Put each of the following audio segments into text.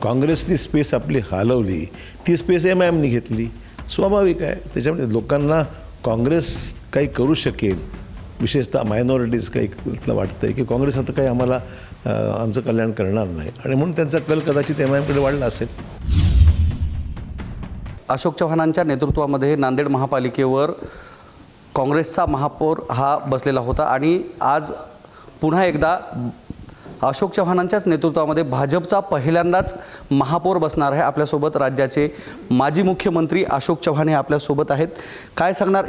काँग्रेसनी space आपली हलवली, ती स्पेस MIMनी घेतली. स्वाभाविक आहे. त्याच्यामुळे लोकांना काँग्रेस काही करू शकेल, विशेषतः मायनॉरिटीज काही वाटतं आहे की काँग्रेस आता काही आम्हाला आमचं कल्याण करणार नाही आणि म्हणून त्यांचा कल कदाचित MIMकडे वाढला असेल. अशोक चव्हाणांच्या नेतृत्वामध्ये नांदेड महापालिकेवर काँग्रेसचा महापौर हा बसलेला होता आणि आज पुन्हा एकदा अशोक चव्हाणांच्याच नेतृत्वामध्ये भाजपचा पहिल्यांदाच महापौर बसणार आहे. आपल्यासोबत राज्याचे माजी मुख्यमंत्री अशोक चव्हाण हे आपल्यासोबत आहेत. काय सांगणार,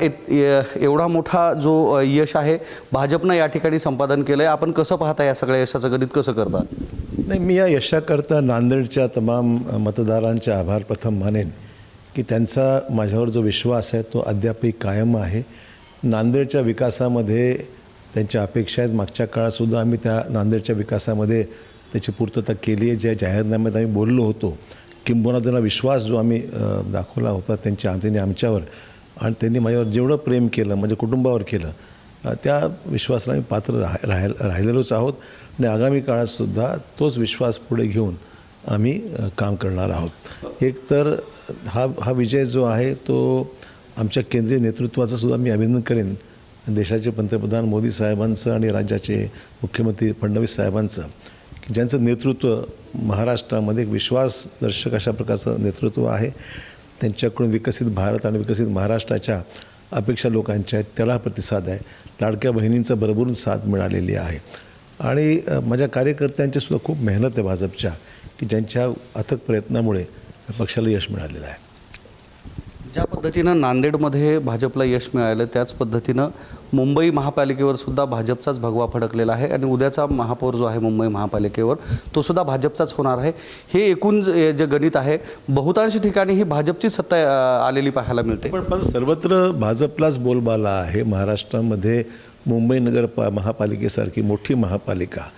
एवढा मोठा जो यश आहे भाजपनं या ठिकाणी संपादन केलं आहे, आपण कसं पाहता, या सगळ्या यशाचं गणित कसं करता? नाही, मी या यशाकरता नांदेडच्या तमाम मतदारांचे आभार प्रथम मानेन की त्यांचा माझ्यावर जो विश्वास आहे तो अद्यापही कायम आहे. नांदेडच्या विकासामध्ये त्यांच्या अपेक्षा आहेत. मागच्या काळातसुद्धा आम्ही त्या नांदेडच्या विकासामध्ये त्याची पूर्तता केली आहे. ज्या जाहीरनाम्यात आम्ही बोललो होतो, किंबहुना त्यांना विश्वास जो आम्ही दाखवला होता त्यांनी आमच्यावर, आणि त्यांनी माझ्यावर जेवढं प्रेम केलं, म्हणजे कुटुंबावर केलं, त्या विश्वासाला आम्ही पात्र राहिलेलोच आहोत आणि आगामी काळातसुद्धा तोच विश्वास पुढे घेऊन आम्ही काम करणार आहोत. एक तर हा विजय जो आहे तो आमच्या केंद्रीय नेतृत्वाचं सुद्धा मी अभिनंदन करेन, देशाचे पंतप्रधान मोदी साहेबांचं आणि राज्याचे मुख्यमंत्री फडणवीस साहेबांचं, की ज्यांचं नेतृत्व महाराष्ट्रामध्ये एक विश्वासदर्शक अशा प्रकारचं नेतृत्व आहे. त्यांच्याकडून विकसित भारत आणि विकसित महाराष्ट्राच्या अपेक्षा लोकांच्या आहेत, त्याला प्रतिसाद आहे. लाडक्या बहिणींचं भरभरून साथ मिळालेली आहे आणि माझ्या कार्यकर्त्यांचीसुद्धा खूप मेहनत आहे भाजपच्या, की ज्यांच्या अथक प्रयत्नामुळे पक्षाला यश मिळालेलं आहे. ज्या पद्धतीनं नांदेडमध्ये भाजपला यश मिळालं, त्याच पद्धतीनं मुंबई महापालिकेवर सुद्धा भाजपचाच भगवा फडकलेला आहे आणि उद्याचा महापौर जो आहे मुंबई महापालिकेवर तो सुद्धा भाजपचाच होणार आहे. हे एकूण जे गणित आहे, बहुतांश ठिकाणी ही भाजपची सत्ता आलेली पाहायला मिळते. पण सर्वत्र भाजपलाच बोलबाला आहे. महाराष्ट्रामध्ये मुंबई नगर महापालिकेसारखी मोठी महापालिका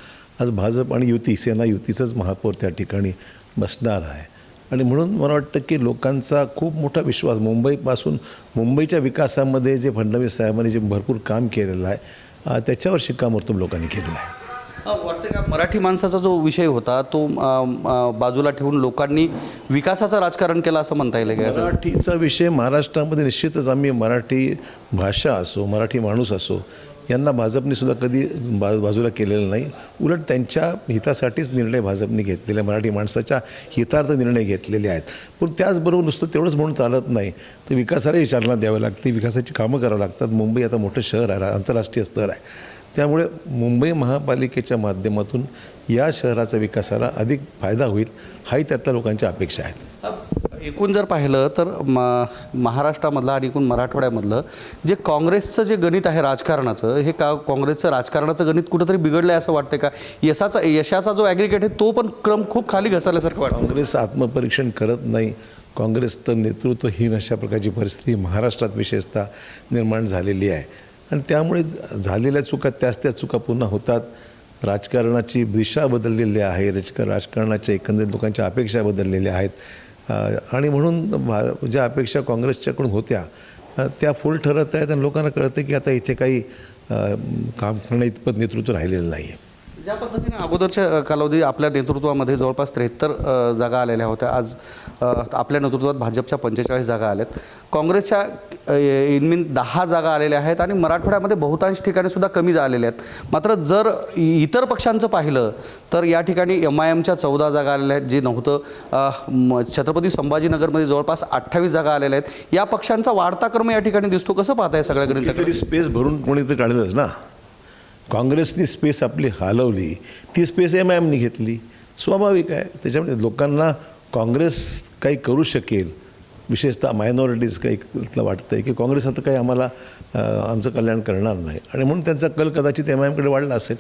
आज भाजप आणि युती, सेना युतीचंच महापौर त्या ठिकाणी बसणार आहे आणि म्हणून मला वाटतं की लोकांचा खूप मोठा विश्वास मुंबईपासून, मुंबईच्या विकासामध्ये जे फडणवीस साहेबांनी जे भरपूर काम केलेलं आहे त्याच्यावर शिक्कामोर्तब लोकांनी केलेलं आहे. वाटतं का मराठी माणसाचा जो विषय होता तो बाजूला ठेवून लोकांनी विकासाचं राजकारण केलं असं म्हणता येईल का? मराठीचा विषय महाराष्ट्रामध्ये निश्चितच, आम्ही मराठी भाषा असो, मराठी माणूस असो, यांना भाजपने सुद्धा कधी बाजूला केलेलं नाही. उलट त्यांच्या हितासाठीच निर्णय भाजपने घेतलेले, मराठी माणसाच्या हितार्थ निर्णय घेतलेले आहेत. पण त्याचबरोबर नुसतं तेवढंच म्हणून चालत नाही, तर विकासालाही चालना द्यावी लागते, विकासाची कामं करावं लागतात. मुंबई आता मोठं शहर आहे, आंतरराष्ट्रीय स्तर आहे, त्यामुळे मुंबई महापालिकेच्या माध्यमातून या शहराच्या विकासाला अधिक फायदा होईल, हाही त्यातल्या लोकांच्या अपेक्षा आहेत. एकूण जर पाहिलं तर महाराष्ट्रामधलं आणि एकूण मराठवाड्यामधलं जे काँग्रेसचं जे गणित आहे राजकारणाचं, हे काँग्रेसचं राजकारणाचं गणित कुठंतरी बिघडलं आहे असं वाटतं का? यशाचा जो ॲग्रिगेट आहे तो पण क्रम खूप खाली घसरल्यासारखं वाटतं. काँग्रेस आत्मपरीक्षण करत नाही. काँग्रेस तर नेतृत्वहीन अशा प्रकारची परिस्थिती महाराष्ट्रात विशेषतः निर्माण झालेली आहे आणि त्यामुळे झालेल्या चुका त्या चुका पुन्हा होतात. राजकारणाची दिशा बदललेली आहे, राजकारणाच्या एकंदरीत लोकांच्या अपेक्षा बदललेल्या आहेत आणि म्हणून ज्या अपेक्षा काँग्रेसच्याकडून होत्या त्या फुल ठरत आहेत आणि लोकांना कळतं की आता इथे काही काम करण्या इतपत नेतृत्व राहिलेलं नाही आहे. ज्या पद्धतीने अगोदरच्या कालावधी आपल्या नेतृत्वामध्ये जवळपास 73 जागा आलेल्या होत्या, आज आपल्या नेतृत्वात भाजपच्या 45 जागा आल्यात, काँग्रेसच्या इनमीन 10 जागा आलेल्या आहेत आणि मराठवाड्यामध्ये बहुतांश ठिकाणी सुद्धा कमी आलेल्या आहेत. मात्र जर इतर पक्षांचं पाहिलं तर या ठिकाणी MIMच्या 14 जागा आलेल्या आहेत, जे नव्हतं. छत्रपती संभाजीनगरमध्ये जवळपास 28 जागा आलेल्या आहेत. या पक्षांचा वाढता क्रम या ठिकाणी दिसतो. कसं पाहताय सगळ्याकडे? तरी स्पेस भरून कोणीतरी काढलंच ना. काँग्रेसनी स्पेस आपली हलवली, ती स्पेस MIMनी घेतली. स्वाभाविक आहे. त्याच्यामुळे लोकांना काँग्रेस काही करू शकेल, विशेषतः मायनॉरिटीज काही वाटतं आहे की काँग्रेस आता काही आम्हाला आमचं कल्याण करणार नाही आणि म्हणून त्यांचा कल कदाचित MIMकडे वाढला असेल.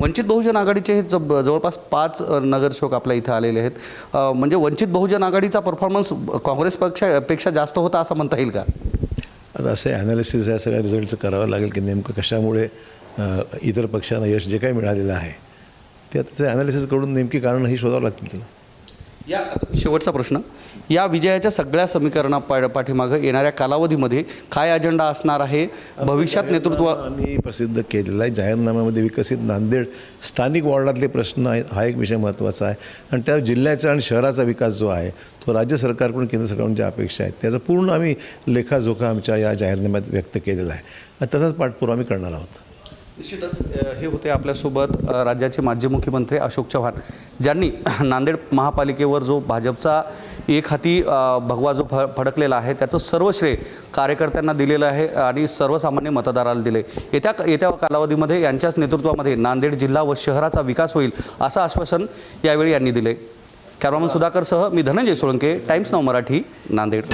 वंचित बहुजन आघाडीचे हे जवळपास 5 नगरसेवक आपल्या इथं आलेले आहेत. म्हणजे वंचित बहुजन आघाडीचा परफॉर्मन्स काँग्रेस पक्षापेक्षा जास्त होता असं म्हणता येईल का? आता असं ॲनालिसिस या सगळ्या रिझल्टचं करावं लागेल की नेमकं कशामुळे इतर पक्षांना यश जे काही मिळालेलं आहे त्याचं ॲनालिसिस करून नेमकी कारणं ही शोधावं लागतील. या शेवटचा प्रश्न, या विजयाच्या सगळ्या समीकरणा पाठीमागं येणाऱ्या कालावधीमध्ये काय अजेंडा असणार आहे, भविष्यात नेतृत्व आम्ही प्रसिद्ध केलेला आहे. जाहीरनाम्यामध्ये विकसित नांदेड स्थानिक वॉर्डातले प्रश्न आहेत, हा एक विषय महत्त्वाचा आहे. आणि त्या जिल्ह्याचा आणि शहराचा विकास जो आहे तो राज्य सरकारकडून केंद्र सरकारकडून ज्या अपेक्षा आहेत त्याचा पूर्ण आम्ही लेखाजोखा आमच्या या जाहीरनाम्यात व्यक्त केलेला आहे आणि तसाच पाठपुरावा आम्ही करणार आहोत. निश्चितच हे होते आपल्यासोबत राज्याचे माजी मुख्यमंत्री अशोक चव्हाण, ज्यांनी नांदेड महापालिकेवर जो भाजपचा एक हाती भगवा जो फडकलेला आहे त्याचं सर्व श्रेय कार्यकर्त्यांना दिलेलं आहे आणि सर्वसामान्य मतदाराला दिले. येत्या कालावधीमध्ये यांच्याच नेतृत्वामध्ये नांदेड जिल्हा व शहराचा विकास होईल असं आश्वासन यावेळी यांनी दिले. कॅमेरामन सुधाकरसह मी धनंजय सोळंके, टाइम्स नाऊ मराठी, नांदेड.